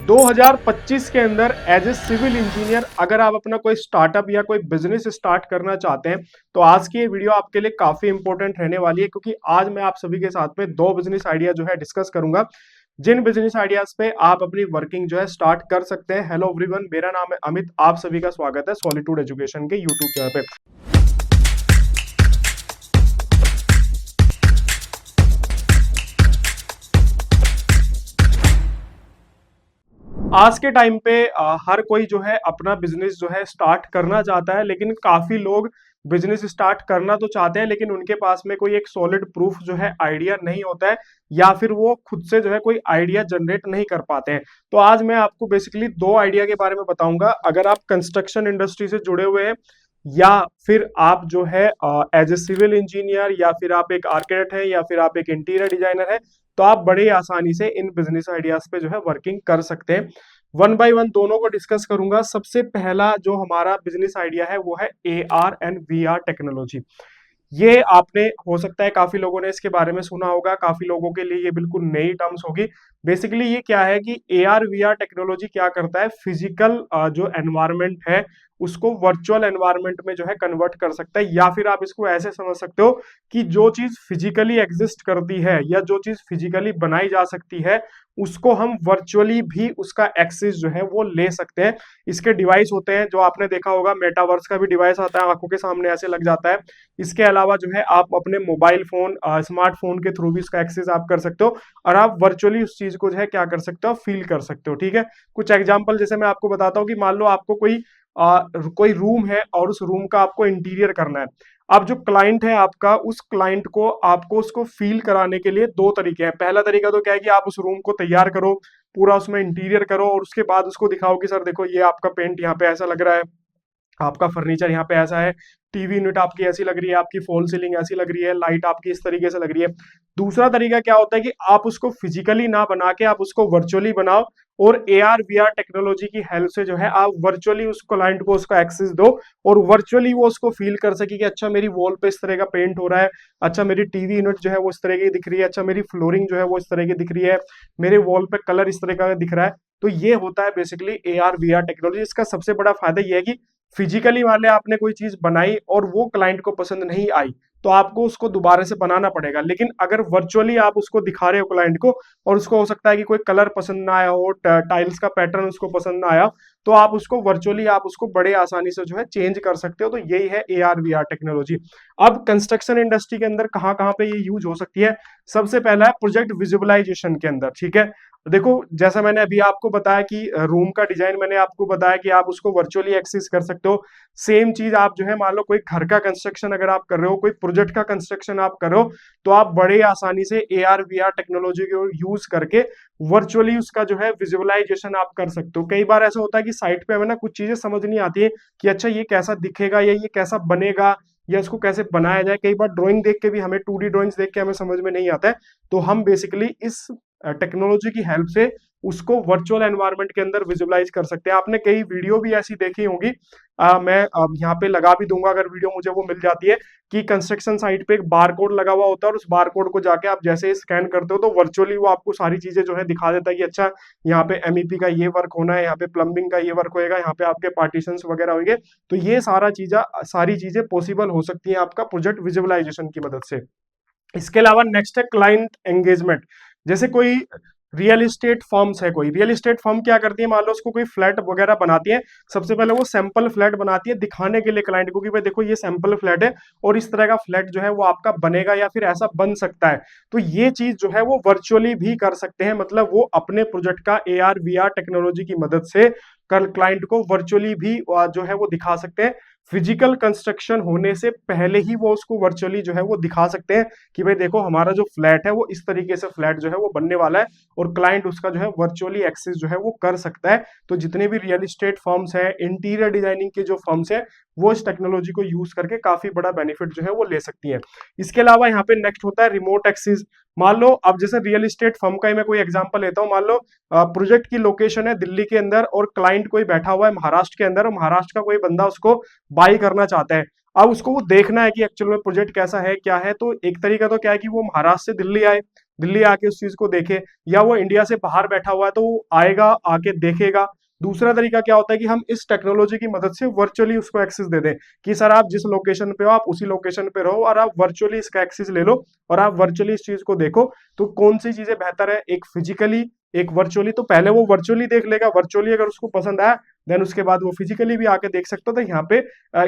2025 के अंदर as a civil engineer अगर आप अपना कोई स्टार्टअप या कोई बिजनेस स्टार्ट करना चाहते हैं तो आज की ये वीडियो आपके लिए काफी इंपॉर्टेंट रहने वाली है, क्योंकि आज मैं आप सभी के साथ में दो बिजनेस आइडिया जो है डिस्कस करूंगा, जिन बिजनेस आइडियाज पे आप अपनी वर्किंग जो है स्टार्ट कर सकते हैं। हेलो एवरीवन, मेरा नाम है अमित, आप सभी का स्वागत है सॉलिट्यूड एजुकेशन के यूट्यूब चैनल पे। आज के टाइम पे हर कोई जो है अपना बिजनेस जो है स्टार्ट करना चाहता है, लेकिन काफी लोग बिजनेस स्टार्ट करना तो चाहते हैं लेकिन उनके पास में कोई एक सॉलिड प्रूफ जो है आइडिया नहीं होता है, या फिर वो खुद से जो है कोई आइडिया जनरेट नहीं कर पाते हैं। तो आज मैं आपको बेसिकली दो आइडिया के बारे में बताऊंगा। अगर आप कंस्ट्रक्शन इंडस्ट्री से जुड़े हुए हैं, या फिर आप जो है एज ए सिविल इंजीनियर, या फिर आप एक आर्किटेक्ट है, या फिर आप एक इंटीरियर डिजाइनर है, तो आप बड़े आसानी से इन बिजनेस आइडियाज पे जो है वर्किंग कर सकते हैं। वन बाय वन दोनों को डिस्कस करूंगा। सबसे पहला जो हमारा बिजनेस आइडिया है वो है AR एंड VR टेक्नोलॉजी। ये आपने हो सकता है काफी लोगों ने इसके बारे में सुना होगा, काफी लोगों के लिए ये बिल्कुल नई टर्म्स होगी। बेसिकली ये क्या है कि AR VR टेक्नोलॉजी क्या करता है, फिजिकल जो एनवायरनमेंट है उसको वर्चुअल एनवायरनमेंट में जो है कन्वर्ट कर सकता है। या फिर आप इसको ऐसे समझ सकते हो कि जो चीज फिजिकली एग्जिस्ट करती है या जो चीज फिजिकली बनाई जा सकती है उसको हम वर्चुअली भी उसका एक्सेस जो है वो ले सकते हैं। इसके डिवाइस होते हैं, जो आपने देखा होगा मेटावर्स का भी डिवाइस आता है, आंखों के सामने ऐसे लग जाता है। इसके अलावा जो है आप अपने मोबाइल फोन स्मार्टफोन के थ्रू भी इसका एक्सेस आप कर सकते हो, और आप वर्चुअली उस चीज को जो है क्या कर सकते हो, फील कर सकते हो। ठीक है, कुछ एग्जांपल जैसे मैं आपको बताता हूँ कि मान लो आपको कोई रूम है और उस रूम का आपको इंटीरियर करना है। अब जो क्लाइंट है आपका, उस क्लाइंट को आपको उसको फील कराने के लिए दो तरीके हैं। पहला तरीका तो क्या है कि आप उस रूम को तैयार करो, पूरा उसमें इंटीरियर करो, और उसके बाद उसको दिखाओ कि सर देखो ये आपका पेंट यहाँ पे ऐसा लग रहा है, आपका फर्नीचर यहाँ पे ऐसा है, टीवी यूनिट आपकी ऐसी लग रही है, आपकी फॉल सीलिंग ऐसी लग रही है, लाइट आपकी इस तरीके से लग रही है। दूसरा तरीका क्या होता है कि आप उसको फिजिकली ना बना के आप उसको वर्चुअली बनाओ, और AR VR टेक्नोलॉजी की हेल्प से जो है आप वर्चुअली उस क्लाइंट को उसका एक्सेस दो, और वर्चुअली वो उसको फील कर सके कि अच्छा मेरी वॉल पे इस तरह का पेंट हो रहा है, अच्छा मेरी टीवी यूनिट जो है वो इस तरह की दिख रही है, अच्छा मेरी फ्लोरिंग जो है वो इस तरह की दिख रही है, मेरे वॉल पे कलर इस तरह का दिख रहा है। तो ये होता है बेसिकली AR VR टेक्नोलॉजी। इसका सबसे बड़ा फायदा ये है कि फिजिकली मान लिया आपने कोई चीज बनाई और वो क्लाइंट को पसंद नहीं आई, तो आपको उसको दोबारा से बनाना पड़ेगा। लेकिन अगर वर्चुअली आप उसको दिखा रहे हो क्लाइंट को, और उसको हो सकता है कि कोई कलर पसंद ना आया हो, टाइल्स का पैटर्न उसको पसंद ना आया, तो आप उसको वर्चुअली आप उसको बड़े आसानी से जो है चेंज कर सकते हो। तो यही है AR VR टेक्नोलॉजी। अब कंस्ट्रक्शन इंडस्ट्री के अंदर कहाँ कहाँ पे ये यूज हो सकती है, सबसे पहला है प्रोजेक्ट विजुअलाइजेशन के अंदर। ठीक है, देखो जैसा मैंने अभी आपको बताया कि रूम का डिजाइन मैंने आपको बताया कि आप उसको वर्चुअली एक्सेस कर सकते हो। सेम चीज आप जो है मान लो कोई घर का कंस्ट्रक्शन अगर आप कर रहे हो, कोई प्रोजेक्ट का कंस्ट्रक्शन आप कर रहे हो, तो आप बड़े आसानी से AR VR टेक्नोलॉजी को यूज करके वर्चुअली उसका जो है विजुअलाइजेशन आप कर सकते हो। कई बार ऐसा होता है कि साइट पे हमें ना कुछ चीजें समझ नहीं आती है कि अच्छा ये कैसा दिखेगा या ये कैसा बनेगा या इसको कैसे बनाया जाए। कई बार ड्राइंग देख के भी हमें 2D ड्राइंग्स देख के हमें समझ में नहीं आता है। तो हम बेसिकली इस टेक्नोलॉजी की हेल्प से उसको वर्चुअल एनवायरनमेंट के अंदर विजुअलाइज कर सकते हैं। आपने कई वीडियो भी ऐसी देखी होंगी, मैं यहाँ पे लगा भी दूंगा अगर वीडियो मुझे वो मिल जाती है, कि कंस्ट्रक्शन साइट पे एक बार कोड लगा हुआ होता है, और उस बार कोड को जाके आप जैसे स्कैन करते हो तो वर्चुअली वो आपको सारी चीजें जो है दिखा देता है कि अच्छा यहाँ पे MEP का ये वर्क होना है, यहाँ पे प्लम्बिंग का ये वर्क होएगा, यहाँ पे आपके पार्टीशन वगैरह होंगे। तो ये सारी चीजें पॉसिबल हो सकती है आपका प्रोजेक्ट विजुअलाइजेशन की मदद से। इसके अलावा नेक्स्ट है क्लाइंट एंगेजमेंट। जैसे कोई रियल एस्टेट फर्म्स है, कोई रियल एस्टेट फर्म क्या करती है, मान लो उसको कोई फ्लैट वगैरह बनाती है, सबसे पहले वो सैंपल फ्लैट बनाती है दिखाने के लिए क्लाइंट को कि भाई देखो ये सैंपल फ्लैट है और इस तरह का फ्लैट जो है वो आपका बनेगा या फिर ऐसा बन सकता है। तो ये चीज जो है वो वर्चुअली भी कर सकते हैं, मतलब वो अपने प्रोजेक्ट का AR VR टेक्नोलॉजी की मदद से कल क्लाइंट को वर्चुअली भी जो है वो दिखा सकते हैं। फिजिकल कंस्ट्रक्शन होने से पहले ही वो उसको वर्चुअली जो है वो दिखा सकते हैं कि भाई देखो हमारा जो फ्लैट है वो इस तरीके से फ्लैट जो है वो बनने वाला है, और क्लाइंट उसका जो है वर्चुअली एक्सेस जो है वो कर सकता है। तो जितने भी रियल एस्टेट फर्म्स हैं, इंटीरियर डिजाइनिंग के जो फर्म्स हैं, वो इस टेक्नोलॉजी को यूज करके काफी बड़ा बेनिफिट जो है वो ले सकती है। इसके अलावा यहाँ पे नेक्स्ट होता है रिमोट एक्सेस। मान लो अब जैसे रियल एस्टेट फर्म का ही मैं कोई एग्जांपल लेता हूँ, मान लो प्रोजेक्ट की लोकेशन है दिल्ली के अंदर और क्लाइंट कोई बैठा हुआ है महाराष्ट्र के अंदर, और महाराष्ट्र का कोई बंदा उसको बाई करना चाहता है। अब उसको वो देखना है कि एक्चुअल में प्रोजेक्ट कैसा है क्या है। तो एक तरीका तो क्या है कि वो महाराष्ट्र से दिल्ली आए, दिल्ली आके उस चीज को देखे, या वो इंडिया से बाहर बैठा हुआ है तो वो आएगा, आके देखेगा। दूसरा तरीका क्या होता है कि हम इस टेक्नोलॉजी की मदद से वर्चुअली उसको एक्सेस दे दें कि सर आप जिस लोकेशन पे हो आप उसी लोकेशन पे रहो और आप वर्चुअली इसका एक्सेस ले लो और आप वर्चुअली इस चीज को देखो। तो कौन सी चीजें बेहतर है, एक फिजिकली एक वर्चुअली? तो पहले वो वर्चुअली देख लेगा, वर्चुअली अगर उसको पसंद आया देन उसके बाद वो फिजिकली भी आके देख सकते हो। तो यहाँ पे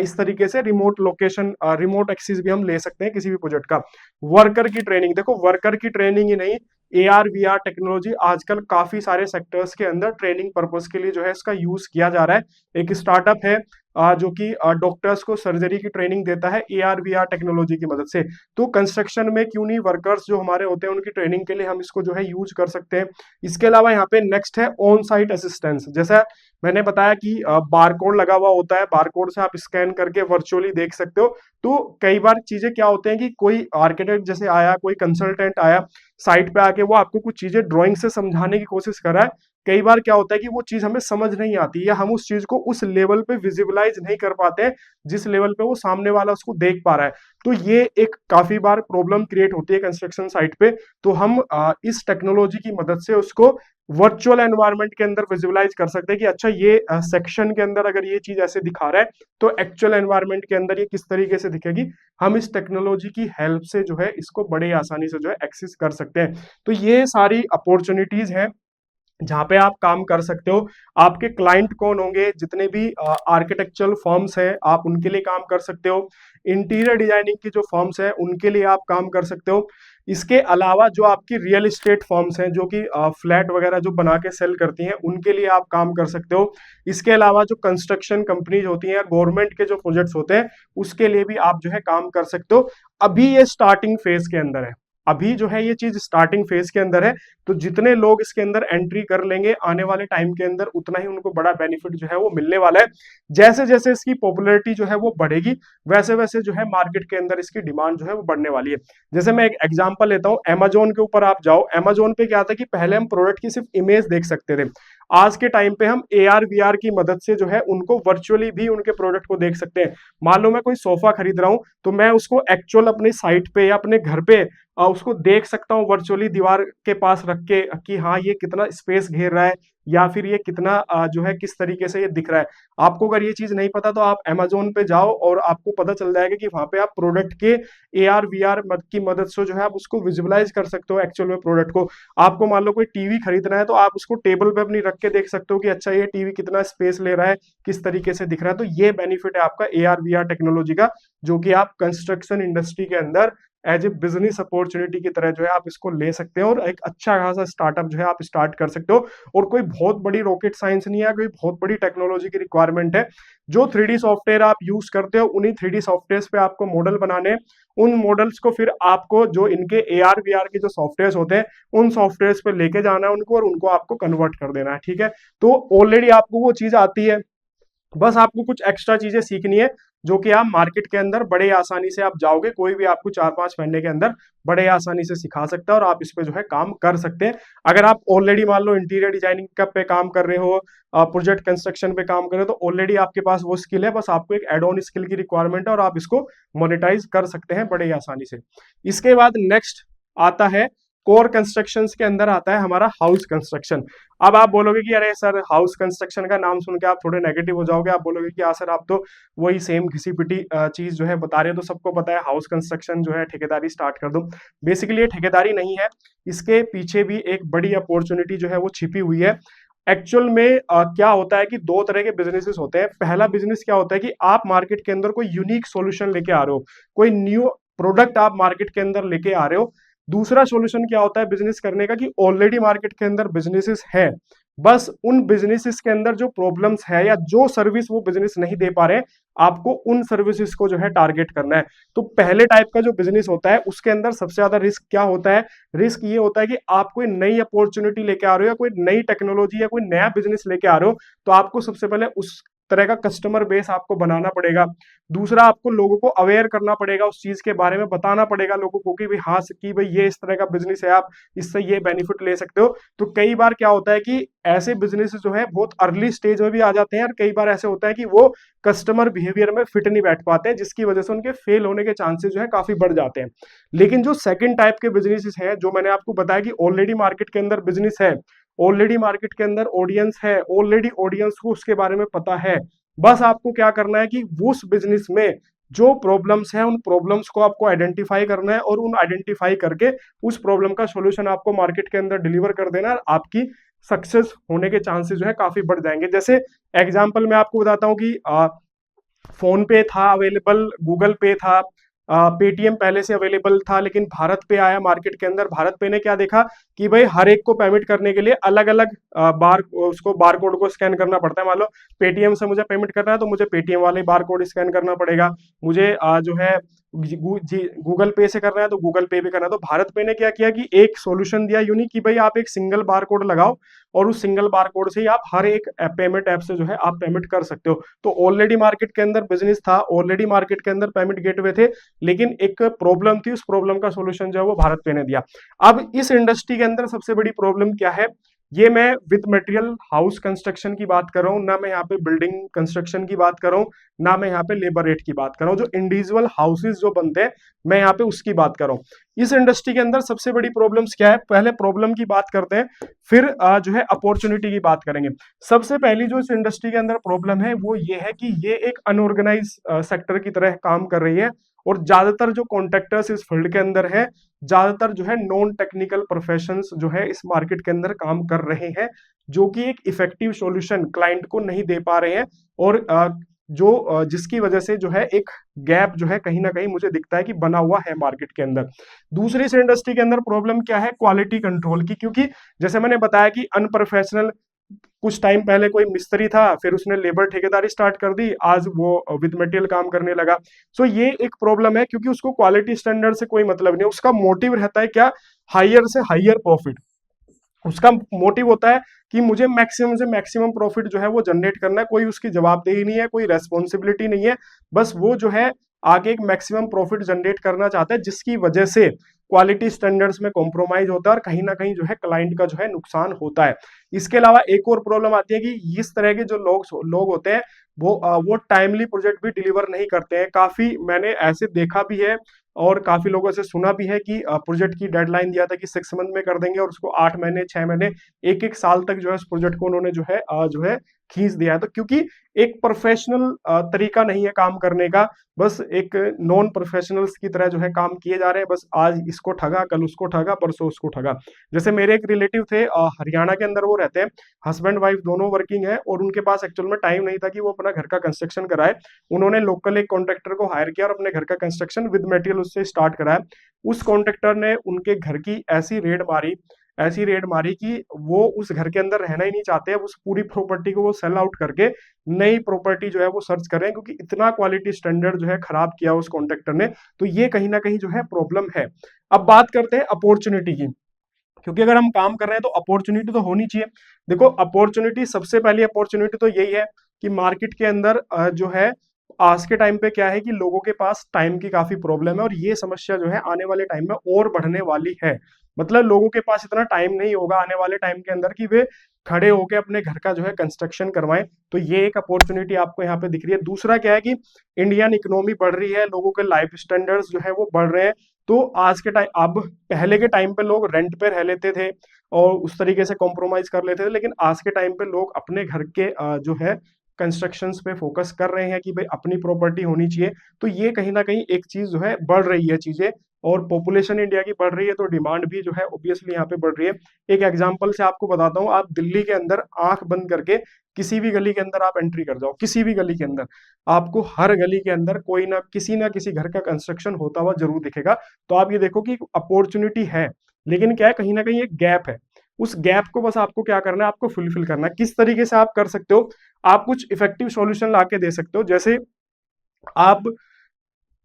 इस तरीके से रिमोट लोकेशन, रिमोट एक्सेस भी हम ले सकते हैं किसी भी प्रोजेक्ट का। वर्कर की ट्रेनिंग, देखो वर्कर की ट्रेनिंग ही नहीं, AR VR टेक्नोलॉजी आजकल काफी सारे सेक्टर्स के अंदर ट्रेनिंग पर्पस के लिए जो है इसका यूज किया जा रहा है। एक स्टार्टअप है जो कि डॉक्टर्स को सर्जरी की ट्रेनिंग देता है AR VR टेक्नोलॉजी की मदद से। तो कंस्ट्रक्शन में क्यों नहीं, वर्कर्स जो हमारे होते हैं उनकी ट्रेनिंग के लिए हम इसको जो है यूज कर सकते हैं। इसके अलावा यहाँ पे नेक्स्ट है ऑन साइट असिस्टेंस। जैसा मैंने बताया कि बारकोड लगा हुआ होता है, बारकोड से आप स्कैन करके वर्चुअली देख सकते हो। तो कई बार चीजें क्या होते हैं कि कोई आर्किटेक्ट जैसे आया, कोई कंसल्टेंट आया साइट पे आके, वो आपको कुछ चीजें ड्राइंग से समझाने की कोशिश कर रहा है। कई बार क्या होता है कि वो चीज हमें समझ नहीं आती या हम उस चीज को उस लेवल पे विजुअलाइज नहीं कर पाते हैं जिस लेवल पे वो सामने वाला उसको देख पा रहा है। तो ये एक काफी बार प्रॉब्लम क्रिएट होती है कंस्ट्रक्शन साइट पे। तो हम इस टेक्नोलॉजी की मदद से उसको वर्चुअल एनवायरनमेंट के अंदर विजुअलाइज कर सकते हैं कि अच्छा ये सेक्शन के अंदर अगर ये चीज ऐसे दिखा रहा है तो एक्चुअल एनवायरनमेंट के अंदर ये किस तरीके से दिखेगी। हम इस टेक्नोलॉजी की हेल्प से जो है इसको बड़े आसानी से जो है एक्सेस कर सकते हैं। तो ये सारी अपॉर्चुनिटीज हैं जहां पे आप काम कर सकते हो। आपके क्लाइंट कौन होंगे, जितने भी आर्किटेक्चरल फर्म्स हैं आप उनके लिए काम कर सकते हो। इंटीरियर डिजाइनिंग की जो फर्म्स हैं उनके लिए आप काम कर सकते हो। इसके अलावा जो आपकी रियल एस्टेट फर्म्स हैं जो कि फ्लैट वगैरह जो बना के सेल करती हैं उनके लिए आप काम कर सकते हो। इसके अलावा जो कंस्ट्रक्शन कंपनीज होती हैं, गवर्नमेंट के जो प्रोजेक्ट्स होते हैं उसके लिए भी आप जो है काम कर सकते हो। अभी ये स्टार्टिंग फेज के अंदर है, अभी जो है ये चीज स्टार्टिंग फेज के अंदर है। तो जितने लोग इसके अंदर एंट्री कर लेंगे आने वाले टाइम के अंदर उतना ही उनको बड़ा बेनिफिट जो है वो मिलने वाला है। जैसे जैसे इसकी पॉपुलैरिटी जो है वो बढ़ेगी वैसे वैसे जो है मार्केट के अंदर इसकी डिमांड जो है वो बढ़ने वाली है। जैसे मैं एक एग्जांपल लेता हूँ, अमेजोन के ऊपर आप जाओ, अमेजोन पे क्या था कि पहले हम प्रोडक्ट की सिर्फ इमेज देख सकते थे। आज के टाइम पे हम AR VR की मदद से जो है उनको वर्चुअली भी उनके प्रोडक्ट को देख सकते हैं। मान लो मैं कोई सोफा खरीद रहा हूं तो मैं उसको एक्चुअल अपनी साइट पे या अपने घर पे उसको देख सकता हूँ वर्चुअली दीवार के पास रख के कि हाँ ये कितना स्पेस घेर रहा है या फिर ये कितना जो है किस तरीके से ये दिख रहा है। आपको अगर ये चीज नहीं पता तो आप अमेजोन पे जाओ और आपको पता चल जाएगा कि वहां पे आप प्रोडक्ट के AR VR की मदद से जो है आप उसको विजुअलाइज कर सकते हो एक्चुअल में प्रोडक्ट को। आपको मान लो कोई टीवी खरीदना है तो आप उसको टेबल पे अपनी रख के देख सकते हो कि अच्छा ये टीवी कितना स्पेस ले रहा है, किस तरीके से दिख रहा है। तो ये बेनिफिट है आपका AR VR टेक्नोलॉजी का, जो कि आप कंस्ट्रक्शन इंडस्ट्री के अंदर एज ए बिजनेस अपॉर्चुनिटी की तरह जो है आप इसको ले सकते हो और एक अच्छा खासा स्टार्टअप जो है आप स्टार्ट कर सकते हो। और कोई बहुत बड़ी रॉकेट साइंस नहीं है, कोई बहुत बड़ी टेक्नोलॉजी की रिक्वायरमेंट है। जो 3D सॉफ्टवेयर आप यूज करते हो उन्हीं 3D सॉफ्टवेयर पे आपको मॉडल बनाने हैं। उन मॉडल्स को फिर आपको जो इनके AR VR के जो सॉफ्टवेयर होते हैं उन सॉफ्टवेयर पे लेके जाना है उनको और उनको आपको कन्वर्ट कर देना है। ठीक है, तो ऑलरेडी आपको वो चीज आती है, बस आपको कुछ एक्स्ट्रा चीजें सीखनी है जो कि आप मार्केट के अंदर बड़े आसानी से आप जाओगे, कोई भी आपको 4-5 महीने के अंदर बड़े आसानी से सिखा सकता है और आप इस पे जो है काम कर सकते हैं। अगर आप ऑलरेडी मान लो इंटीरियर डिजाइनिंग का पे काम कर रहे हो, प्रोजेक्ट कंस्ट्रक्शन पे काम कर रहे हो, तो ऑलरेडी आपके पास वो स्किल है, बस आपको एक एड ऑन स्किल की रिक्वायरमेंट है और आप इसको मोनेटाइज कर सकते हैं बड़े आसानी से। इसके बाद नेक्स्ट आता है कोर कंस्ट्रक्शन के अंदर आता है हमारा हाउस कंस्ट्रक्शन। अब आप बोलोगे कि अरे सर हाउस कंस्ट्रक्शन का नाम सुन के आप थोड़े नेगेटिव हो जाओगे, आप बोलोगे कि हाँ सर आप तो वही सेम घिसी पिटी चीज जो है बता रहे हो। तो सबको पता है हाउस कंस्ट्रक्शन जो है ठेकेदारी स्टार्ट कर दो। बेसिकली ये ठेकेदारी नहीं है, इसके पीछे भी एक बड़ी अपॉर्चुनिटी जो है वो छिपी हुई है। एक्चुअल में क्या होता है कि दो तरह के बिजनेसेस होते हैं। पहला बिजनेस क्या होता है कि आप मार्केट के अंदर कोई यूनिक सॉल्यूशन लेके आ रहे हो, कोई न्यू प्रोडक्ट आप मार्केट के अंदर लेके आ रहे हो। दूसरा सॉल्यूशन क्या होता है बिजनेस करने का कि ऑलरेडी मार्केट के अंदर बिजनेसेस हैं, बस उन बिजनेसेस के अंदर जो प्रॉब्लम्स है या जो सर्विस वो बिजनेस नहीं दे पा रहे, आपको उन सर्विसेज को जो है टारगेट करना है। तो पहले टाइप का जो बिजनेस होता है उसके अंदर सबसे ज्यादा रिस्क क्या होता है, रिस्क ये होता है कि आप कोई नई अपॉर्चुनिटी लेके आ रहे हो या कोई नई टेक्नोलॉजी या कोई नया बिजनेस लेके आ रहे हो, तो आपको सबसे पहले उस तरह का कस्टमर बेस आपको बनाना पड़ेगा। दूसरा, आपको लोगों को अवेयर करना पड़ेगा, उस चीज के बारे में बताना पड़ेगा लोगों को कि भाई हाँ कि भाई ये इस तरह का बिजनेस है, आप इससे ये बेनिफिट ले सकते हो। तो कई बार क्या होता है कि ऐसे बिजनेस जो है बहुत अर्ली स्टेज में भी आ जाते हैं, और कई बार ऐसे होता है कि वो कस्टमर बिहेवियर में फिट नहीं बैठ पाते हैं, जिसकी वजह से उनके फेल होने के चांसेस जो है काफी बढ़ जाते हैं। लेकिन जो सेकंड टाइप के बिजनेसेस हैं, जो मैंने आपको बताया कि ऑलरेडी मार्केट के अंदर बिजनेस है, ऑलरेडी मार्केट के अंदर ऑडियंस है, ऑलरेडी ऑडियंस को उसके बारे में पता है, बस आपको क्या करना है कि उस बिजनेस में जो प्रॉब्लम्स हैं उन प्रॉब्लम्स को आपको आइडेंटिफाई करना है, और उन आइडेंटिफाई करके उस प्रॉब्लम का सॉल्यूशन आपको मार्केट के अंदर डिलीवर कर देना है, और आपकी सक्सेस होने के चांसेस जो है काफी बढ़ जाएंगे। जैसे एग्जांपल मैं आपको बताता हूँ कि फोन पे था अवेलेबल, गूगल पे था, पेटीएम पहले से अवेलेबल था, लेकिन भारत पे आया मार्केट के अंदर। भारत पे ने क्या देखा कि भाई हर एक को पेमेंट करने के लिए अलग अलग उसको बार कोड को स्कैन करना पड़ता है। मान लो पेटीएम से मुझे पेमेंट करना है तो मुझे पेटीएम वाले बार कोड स्कैन करना पड़ेगा, मुझे जो है गूगल पे से करना है तो गूगल पे भी करना है। तो भारत पे ने क्या किया कि एक सॉल्यूशन दिया यूनिक कि भाई आप एक सिंगल बार कोड लगाओ, और उस सिंगल बार कोड से ही आप हर एक पेमेंट ऐप से जो है आप पेमेंट कर सकते हो। तो ऑलरेडी मार्केट के अंदर बिजनेस था, ऑलरेडी मार्केट के अंदर पेमेंट गेटवे थे, लेकिन एक प्रॉब्लम थी, उस प्रॉब्लम का सॉल्यूशन जो है वो भारत पे ने दिया। अब इस इंडस्ट्री के अंदर सबसे बड़ी प्रॉब्लम क्या है, ये मैं विद मटेरियल हाउस कंस्ट्रक्शन की बात कर रहा हूँ, ना मैं यहाँ पे बिल्डिंग कंस्ट्रक्शन की बात कर रहा हूँ, ना मैं यहाँ पे लेबर रेट की बात कर रहा हूँ। जो इंडिविजुअल हाउसेज जो बनते हैं, मैं यहाँ पे उसकी बात कर रहा हूँ। इस इंडस्ट्री के अंदर सबसे बड़ी प्रॉब्लम्स क्या है, पहले प्रॉब्लम की बात करते हैं, फिर जो है अपॉर्चुनिटी की बात करेंगे। सबसे पहली जो इस इंडस्ट्री के अंदर प्रॉब्लम है वो ये है कि ये एक अनऑर्गेनाइज सेक्टर की तरह काम कर रही है, और ज्यादातर जो कॉन्ट्रैक्टर्स इस फील्ड के अंदर है, ज्यादातर जो है नॉन टेक्निकल प्रोफेशंस जो है इस मार्केट के अंदर काम कर रहे हैं, जो कि एक इफेक्टिव सॉल्यूशन क्लाइंट को नहीं दे पा रहे हैं, और जिसकी वजह से जो है एक गैप जो है कहीं ना कहीं मुझे दिखता है कि बना हुआ है मार्केट के अंदर। दूसरी इस इंडस्ट्री के अंदर प्रॉब्लम क्या है, क्वालिटी कंट्रोल की, क्योंकि जैसे मैंने बताया कि अनप्रोफेशनल, कुछ टाइम पहले कोई मिस्त्री था, फिर उसने लेबर ठेकेदारी स्टार्ट कर दी, आज वो विद मटेरियल काम करने लगा। सो ये एक प्रॉब्लम है, क्योंकि उसको क्वालिटी स्टैंडर्ड से कोई मतलब नहीं, उसका मोटिव रहता है क्या, हायर से हायर प्रॉफिट। उसका मोटिव होता है कि मुझे मैक्सिमम से मैक्सिमम प्रॉफिट जो है वो जनरेट करना है, कोई उसकी जवाबदेही नहीं है, कोई रेस्पॉन्सिबिलिटी नहीं है, बस वो जो है आगे एक मैक्सिमम प्रॉफिट जनरेट करना चाहता है, जिसकी वजह से क्वालिटी स्टैंडर्ड्स में कॉम्प्रोमाइज होता है, और कहीं ना कहीं जो है क्लाइंट का जो है नुकसान होता है। इसके अलावा एक और प्रॉब्लम आती है कि इस तरह के जो लोग होते हैं, वो टाइमली प्रोजेक्ट भी डिलीवर नहीं करते हैं। काफी मैंने ऐसे देखा भी है, और काफी लोगों से सुना भी है कि प्रोजेक्ट की डेडलाइन दिया था कि 6 मंथ में कर देंगे, और उसको 8 महीने 6 महीने एक एक साल तक जो है उस प्रोजेक्ट को उन्होंने जो है खींच दिया है। तो क्योंकि एक प्रोफेशनल तरीका नहीं है काम करने का, बस एक नॉन प्रोफेशनल्स की तरह जो है काम किए जा रहे हैं, बस आज इसको ठगा, कल उसको ठगा, परसों उसको ठगा। जैसे मेरे एक रिलेटिव थे, हरियाणा के अंदर वो रहते हैं, हस्बैंड वाइफ दोनों वर्किंग है, और उनके पास एक्चुअल में टाइम नहीं था कि वो अपना घर का कंस्ट्रक्शन कराए। उन्होंने लोकल एक कॉन्ट्रैक्टर को हायर किया और अपने घर का कंस्ट्रक्शन विद मटेरियल उससे स्टार्ट कराया। उस कॉन्ट्रैक्टर ने उनके घर की ऐसी रेड मारी कि वो उस घर के अंदर रहना ही नहीं चाहते, अब उस पूरी प्रॉपर्टी को वो सेल आउट करके नई प्रॉपर्टी जो है वो सर्च कर रहे हैं, क्योंकि इतना क्वालिटी स्टैंडर्ड जो है खराब किया उस कॉन्ट्रैक्टर ने। तो ये कहीं ना कहीं जो है प्रॉब्लम है। अब बात करते हैं अपॉर्चुनिटी की, क्योंकि अगर हम काम कर रहे हैं तो अपॉर्चुनिटी तो होनी चाहिए। देखो, अपॉर्चुनिटी, सबसे पहली अपॉर्चुनिटी तो यही है कि मार्केट के अंदर जो है आज के टाइम पे क्या है कि लोगों के पास टाइम की काफी प्रॉब्लम है, और ये समस्या जो है आने वाले टाइम में और बढ़ने वाली है। मतलब लोगों के पास इतना टाइम नहीं होगा आने वाले टाइम के अंदर कि वे खड़े होकर अपने घर का जो है कंस्ट्रक्शन करवाएं। तो ये एक अपॉर्चुनिटी आपको यहाँ पे दिख रही है। दूसरा क्या है कि इंडियन इकोनॉमी बढ़ रही है, लोगों के लाइफ स्टैंडर्ड्स जो है वो बढ़ रहे हैं। तो आज के टाइम, अब पहले के टाइम पे लोग रेंट पे रह लेते थे और उस तरीके से कॉम्प्रोमाइज कर लेते थे, लेकिन आज के टाइम पे लोग अपने घर के जो है कंस्ट्रक्शंस पे फोकस कर रहे हैं कि भाई अपनी प्रॉपर्टी होनी चाहिए। तो ये कहीं ना कहीं एक चीज जो है बढ़ रही है चीजें, और पॉपुलेशन इंडिया की बढ़ रही है, तो डिमांड भी जो है ऑब्वियसली यहाँ पे बढ़ रही है। एक एग्जांपल से आपको बताता हूँ, आप दिल्ली के अंदर आंख बंद करके किसी भी गली के अंदर आप एंट्री कर जाओ, किसी भी गली के अंदर आपको हर गली के अंदर कोई ना किसी घर का कंस्ट्रक्शन होता हुआ जरूर दिखेगा। तो आप ये देखो कि अपॉर्चुनिटी है, लेकिन क्या है, कहीं ना कहीं एक गैप है। उस गैप को बस आपको क्या करना है, आपको फुलफिल करना है। किस तरीके से आप कर सकते हो, आप कुछ इफेक्टिव सॉल्यूशन ला के दे सकते हो। जैसे आप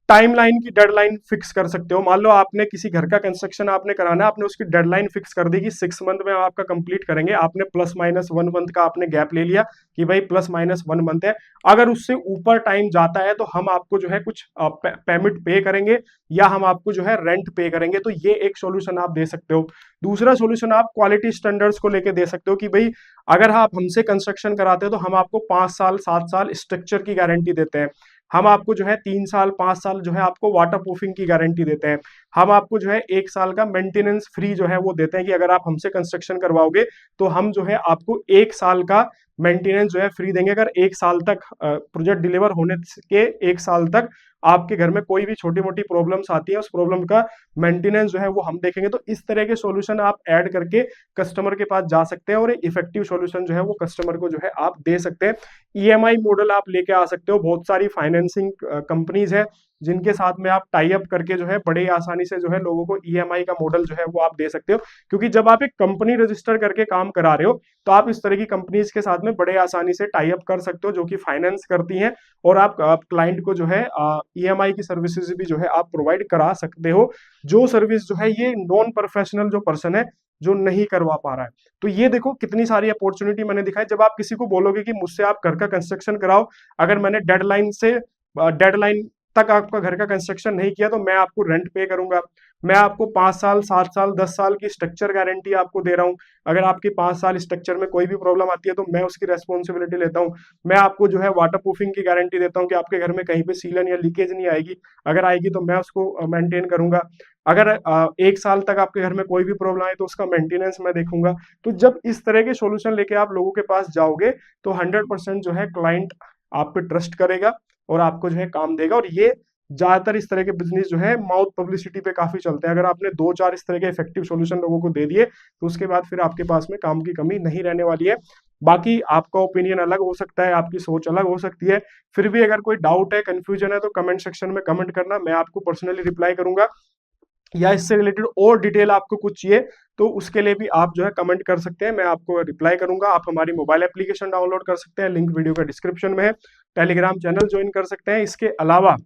टाइमलाइन की डेडलाइन फिक्स कर सकते हो। मान लो आपने किसी घर का कंस्ट्रक्शन आपने कराना है, आपने उसकी डेडलाइन फिक्स कर दी कि 6 मंथ में हम आपका कंप्लीट करेंगे। आपने +-1 मंथ का आपने गैप ले लिया कि भाई +-1 मंथ है। अगर उससे ऊपर टाइम जाता है तो हम आपको जो है कुछ पेमेंट पे करेंगे या हम आपको जो है रेंट पे करेंगे। तो ये एक सोल्यूशन आप दे सकते हो। दूसरा सोल्यूशन आप क्वालिटी स्टैंडर्ड्स को लेके दे सकते हो कि भाई अगर आप हमसे कंस्ट्रक्शन कराते हो तो हम आपको 5 साल 7 साल स्ट्रक्चर की गारंटी देते हैं। हम आपको जो है 3 साल 5 साल जो है आपको वाटर प्रूफिंग की गारंटी देते हैं। हम आपको जो है 1 साल का मेंटेनेंस फ्री जो है वो देते हैं कि अगर आप हमसे कंस्ट्रक्शन करवाओगे तो हम जो है आपको 1 साल का मेंटेनेंस जो है फ्री देंगे। अगर 1 साल तक प्रोजेक्ट डिलीवर होने के 1 साल तक आपके घर में कोई भी छोटी मोटी प्रॉब्लम्स आती है, उस प्रॉब्लम का मेंटेनेंस जो है वो हम देखेंगे। तो इस तरह के सॉल्यूशन आप ऐड करके कस्टमर के पास जा सकते हैं और इफेक्टिव सॉल्यूशन जो है वो कस्टमर को जो है आप दे सकते हैं। ईएमआई मॉडल आप लेके आ सकते हो। बहुत सारी फाइनेंसिंग कंपनीज है जिनके साथ में आप टाई अप करके जो है बड़े आसानी से जो है लोगों को ईएमआई का मॉडल जो है वो आप दे सकते हो। क्योंकि जब आप एक कंपनी रजिस्टर करके काम करा रहे हो तो आप इस तरह की कंपनीज के साथ में बड़े आसानी से टाई अप कर सकते हो जो कि फाइनेंस करती हैं, और आप क्लाइंट को जो है ईएमआई की सर्विसेज भी जो है आप प्रोवाइड करा सकते हो। जो सर्विस जो है ये नॉन प्रोफेशनल जो पर्सन है जो नहीं करवा पा रहा है। तो ये देखो कितनी सारी अपॉर्चुनिटी मैंने दिखाई। जब आप किसी को बोलोगे कि मुझसे आप घर का कंस्ट्रक्शन कराओ, अगर मैंने डेडलाइन तक आपका घर का कंस्ट्रक्शन नहीं किया तो मैं आपको रेंट पे करूंगा। मैं आपको 5 साल 7 साल 10 साल की स्ट्रक्चर गारंटी आपको दे रहा हूं। अगर आपकी 5 साल स्ट्रक्चर में कोई भी प्रॉब्लम आती है तो मैं उसकी रेस्पॉन्सिबिलिटी लेता हूं। मैं आपको जो है वाटर प्रूफिंग की गारंटी देता हूं कि आपके घर में कहीं पे सीलन या लीकेज नहीं आएगी। अगर आएगी तो मैं उसको मेंटेन करूंगा। अगर 1 साल तक आपके घर में कोई भी प्रॉब्लम आए तो उसका मेंटेनेंस मैं देखूंगा। तो जब इस तरह के सॉल्यूशन लेके आप लोगों के पास जाओगे तो 100% जो है क्लाइंट आप पे ट्रस्ट करेगा और आपको जो है काम देगा। और ये ज्यादातर इस तरह के बिजनेस जो है माउथ पब्लिसिटी पे काफी चलते हैं। अगर आपने 2-4 इस तरह के इफेक्टिव सॉल्यूशन लोगों को दे दिए तो उसके बाद फिर आपके पास में काम की कमी नहीं रहने वाली है। बाकी आपका ओपिनियन अलग हो सकता है, आपकी सोच अलग हो सकती है। फिर भी अगर कोई डाउट है, कंफ्यूजन है तो कमेंट सेक्शन में कमेंट करना, मैं आपको पर्सनली रिप्लाई करूंगा। या इससे रिलेटेड और डिटेल आपको कुछ चाहिए तो उसके लिए भी आप जो है कमेंट कर सकते हैं, मैं आपको रिप्लाई करूंगा। आप हमारी मोबाइल एप्लीकेशन डाउनलोड कर सकते हैं, लिंक वीडियो का डिस्क्रिप्शन में है। टेलीग्राम चैनल ज्वाइन कर सकते हैं। इसके अलावा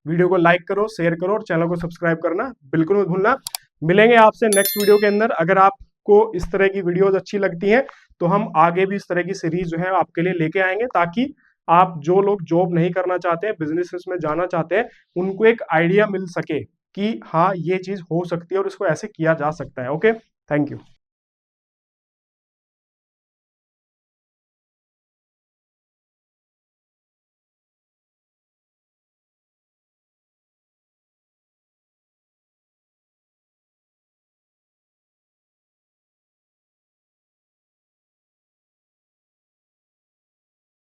वीडियो को लाइक करो, शेयर करो और चैनल को सब्सक्राइब करना बिल्कुल मत भूलना। मिलेंगे आपसे नेक्स्ट वीडियो के अंदर। अगर आपको इस तरह की वीडियोज अच्छी लगती हैं तो हम आगे भी इस तरह की सीरीज जो है आपके लिए लेके आएंगे, ताकि आप जो लोग जॉब नहीं करना चाहते हैं, बिजनेस में जाना चाहते हैं, उनको एक आइडिया मिल सके कि हाँ ये चीज हो सकती है और इसको ऐसे किया जा सकता है। Okay, thank you.